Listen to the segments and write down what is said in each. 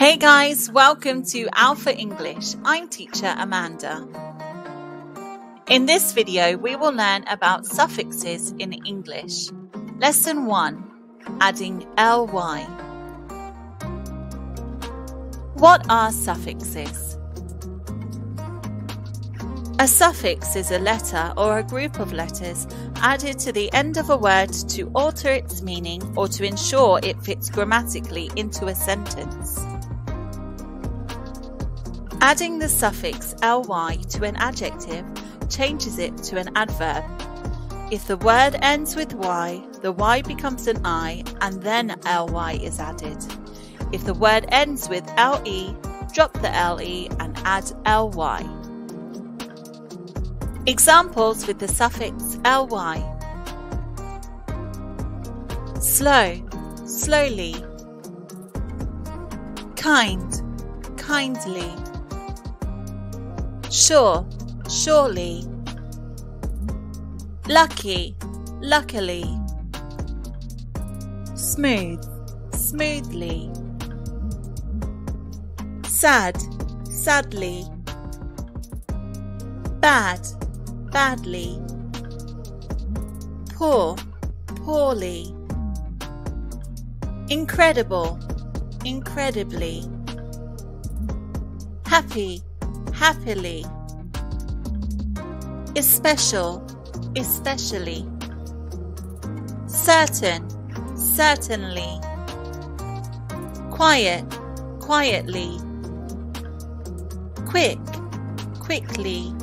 Hey guys, welcome to Alpha English. I'm teacher Amanda. In this video, we will learn about suffixes in English. Lesson 1, adding ly. What are suffixes? A suffix is a letter or a group of letters added to the end of a word to alter its meaning or to ensure it fits grammatically into a sentence. Adding the suffix ly to an adjective changes it to an adverb. If the word ends with y, the y becomes an I and then ly is added. If the word ends with le, drop the le and add ly. Examples with the suffix ly. Slow, slowly. Kind, kindly. Sure, surely. Lucky, luckily. Smooth, smoothly. Sad, sadly. Bad, badly. Poor, poorly. Incredible, incredibly. Happy, happily. Especial, especially. Certain, certainly. Quiet, quietly. Quick, quickly.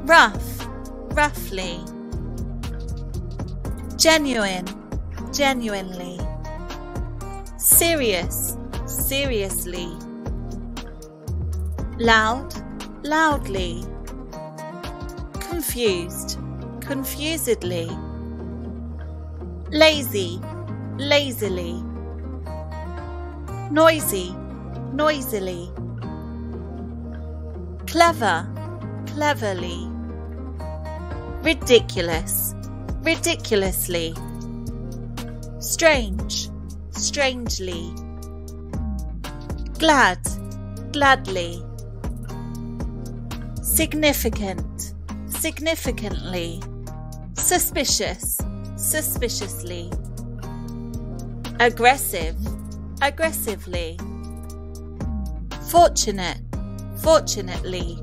Rough, roughly. Genuine, genuinely. Serious, seriously. Loud, loudly. Confused, confusedly. Lazy, lazily. Noisy, noisily. Clever, cleverly. Ridiculous, ridiculously. Strange, strangely. Glad, gladly. Significant, significantly. Suspicious, suspiciously. Aggressive, aggressively. Fortunate, fortunately.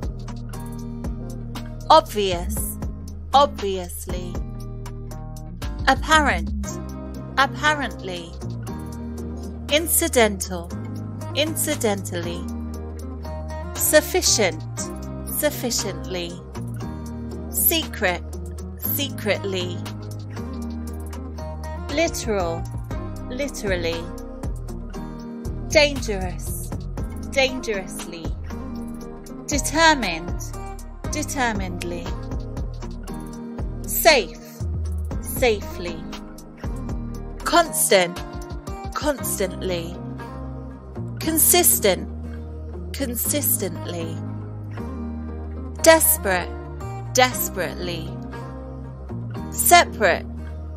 Obvious, obviously. Apparent, apparently. Incidental, incidentally. Sufficient, sufficiently. Secret, secretly. Literal, literally. Dangerous, dangerously. Determined, determinedly. Safe, safely. Constant, constantly. Consistent, consistently. Desperate, desperately. Separate,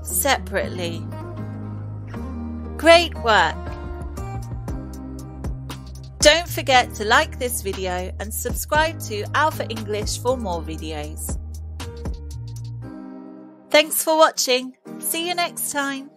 separately. Great work! Don't forget to like this video and subscribe to Alpha English for more videos. Thanks for watching. See you next time.